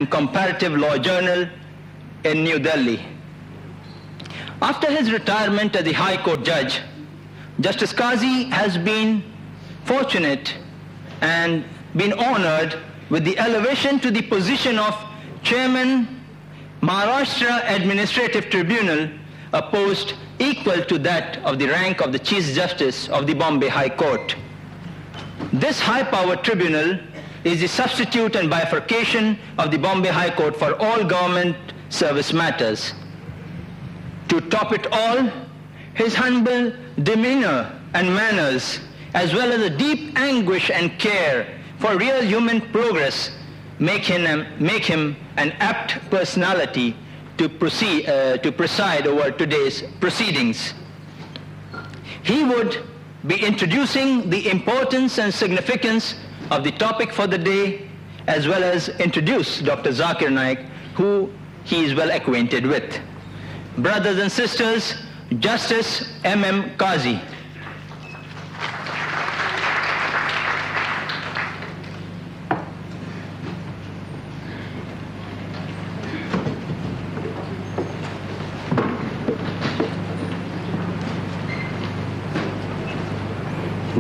Comparative Law Journal in New Delhi. After his retirement as the High Court judge, Justice Qazi has been fortunate and been honored with the elevation to the position of Chairman Maharashtra Administrative Tribunal, a post equal to that of the rank of the Chief Justice of the Bombay High Court. This high-powered tribunal is the substitute and bifurcation of the Bombay High Court for all government service matters. To top it all, his humble demeanor and manners, as well as a deep anguish and care for real human progress, make him an apt personality to preside over today's proceedings. He would be introducing the importance and significance of the topic for the day, as well as introduce Dr. Zakir Naik, who he is well acquainted with. Brothers and sisters, Justice M.M. Qazi.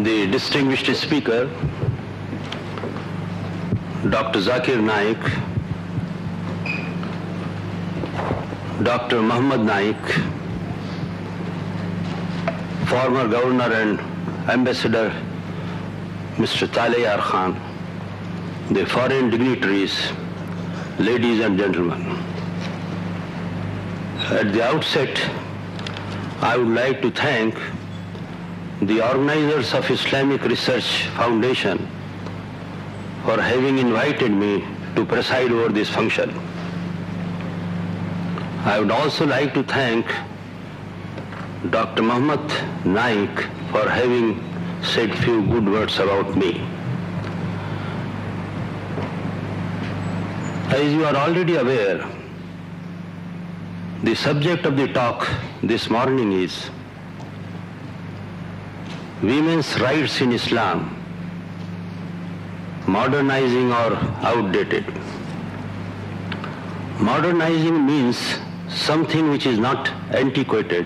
The distinguished speaker, Dr. Zakir Naik, Dr. Muhammad Naik, former Governor and Ambassador Mr. Talayar Khan, the foreign dignitaries, ladies and gentlemen. At the outset, I would like to thank the organizers of Islamic Research Foundation for having invited me to preside over this function. I would also like to thank Dr. Muhammad Naik for having said few good words about me. As you are already aware, the subject of the talk this morning is women's rights in Islam, modernizing or outdated. Modernizing means something which is not antiquated,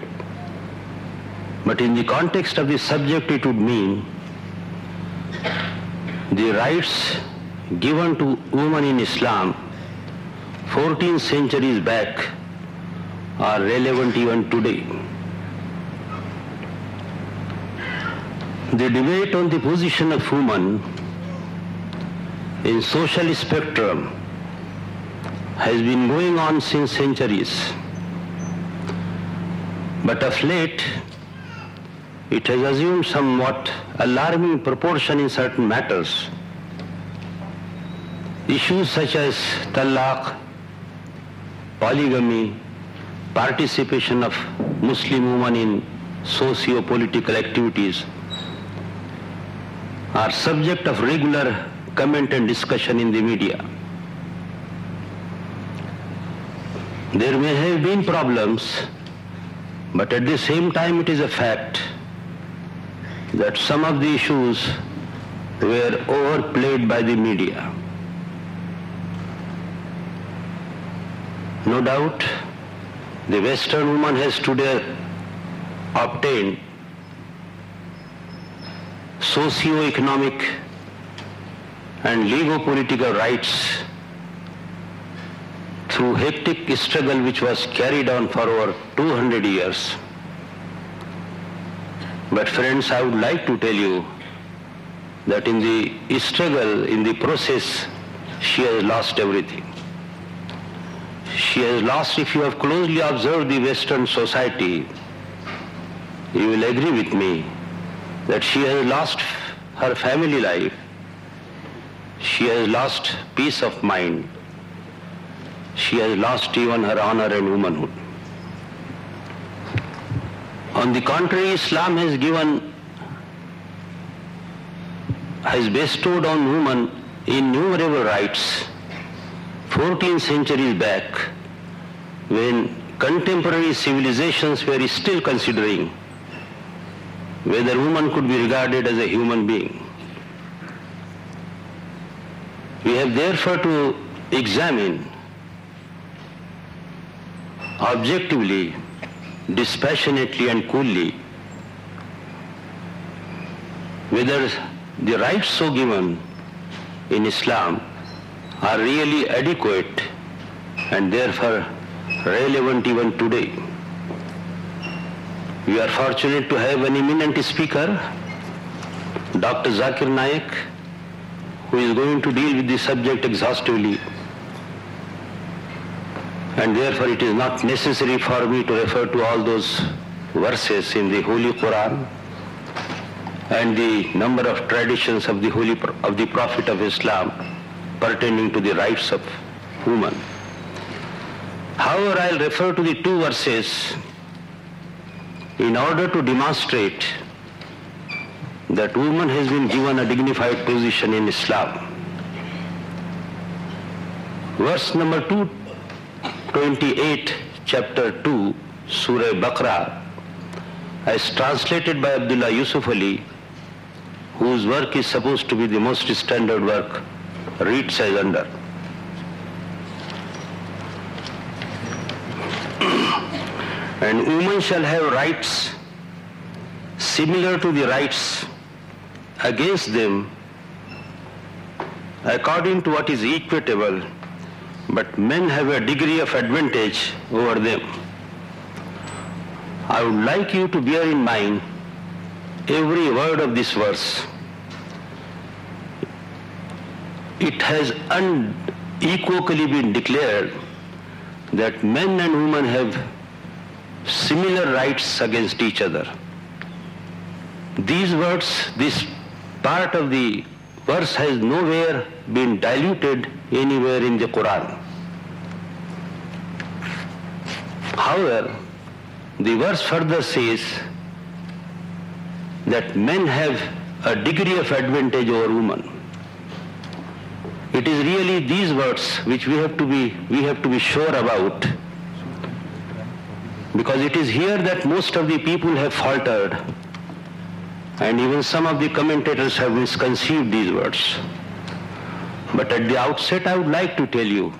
but in the context of the subject it would mean the rights given to women in Islam 14 centuries back are relevant even today. The debate on the position of women in social spectrum has been going on since centuries. But of late, it has assumed somewhat alarming proportion in certain matters. Issues such as talaq, polygamy, participation of Muslim women in socio-political activities are subject of regular comment and discussion in the media. There may have been problems, but at the same time it is a fact that some of the issues were overplayed by the media. No doubt, the Western woman has today obtained socio-economic and legal-political rights through hectic struggle which was carried on for over 200 years. But friends, I would like to tell you that in the struggle, in the process, she has lost everything. She has lost, if you have closely observed the Western society, you will agree with me that she has lost her family life, she has lost peace of mind, she has lost even her honor and womanhood. On the contrary, Islam has bestowed on women innumerable rights 14 centuries back, when contemporary civilizations were still considering whether woman could be regarded as a human being. We have therefore to examine objectively, dispassionately and coolly whether the rights so given in Islam are really adequate and therefore relevant even today. We are fortunate to have an eminent speaker, Dr. Zakir Naik, who is going to deal with this subject exhaustively. And therefore it is not necessary for me to refer to all those verses in the Holy Quran and the number of traditions of the Prophet of Islam pertaining to the rights of women. However, I'll refer to the two verses in order to demonstrate that woman has been given a dignified position in Islam. Verse number 228, chapter 2, Surah Baqarah, as translated by Abdullah Yusuf Ali, whose work is supposed to be the most standard work, reads as under. And women shall have rights similar to the rights against them according to what is equitable, but men have a degree of advantage over them. I would like you to bear in mind every word of this verse. It has unequivocally been declared that men and women have similar rights against each other. These words, this part of the verse has nowhere been diluted anywhere in the Quran. However, the verse further says that men have a degree of advantage over women. It is really these words which we have to be sure about, because it is here that most of the people have faltered, and even some of the commentators have misconceived these words. But at the outset, I would like to tell you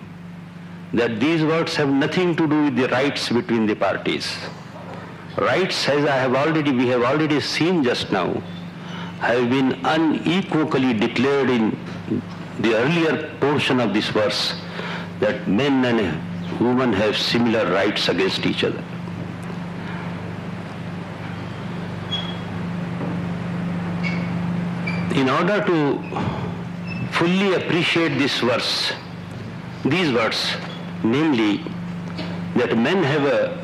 that these words have nothing to do with the rights between the parties. Rights, as we have already seen just now, have been unequivocally declared in the earlier portion of this verse, that men and women have similar rights against each other. In order to fully appreciate this verse, these words, namely that men have a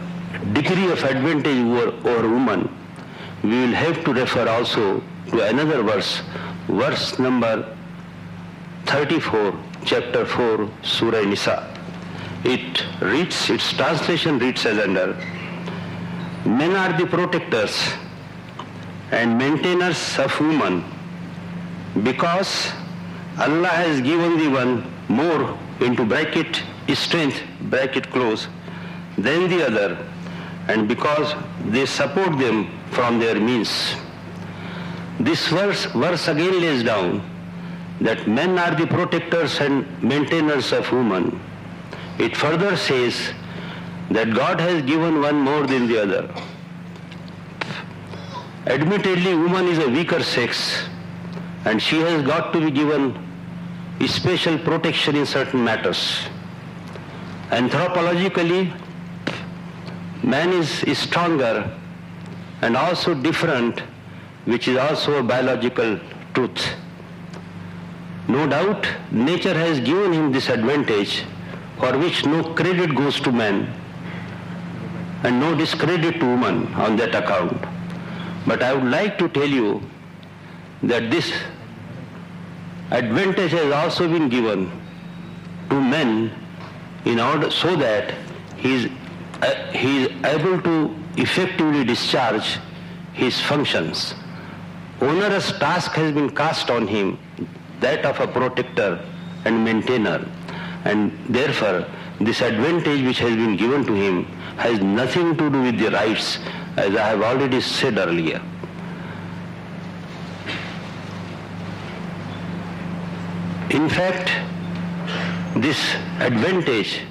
degree of advantage over women, we will have to refer also to another verse, verse number 34, chapter 4, Surah Nisa. Its translation reads as under, men are the protectors and maintainers of women, because Allah has given the one more into bracket strength, bracket close, than the other, and because they support them from their means. This verse again lays down that men are the protectors and maintainers of women. It further says that God has given one more than the other. Admittedly, woman is a weaker sex, and she has got to be given special protection in certain matters. Anthropologically, man is stronger and also different, which is also a biological truth. No doubt, nature has given him this advantage for which no credit goes to man and no discredit to woman on that account. But I would like to tell you that this advantage has also been given to men in order so that he is able to effectively discharge his functions. Onerous task has been cast on him, that of a protector and maintainer, and therefore this advantage which has been given to him has nothing to do with the rights, as I have already said earlier. In fact, this advantage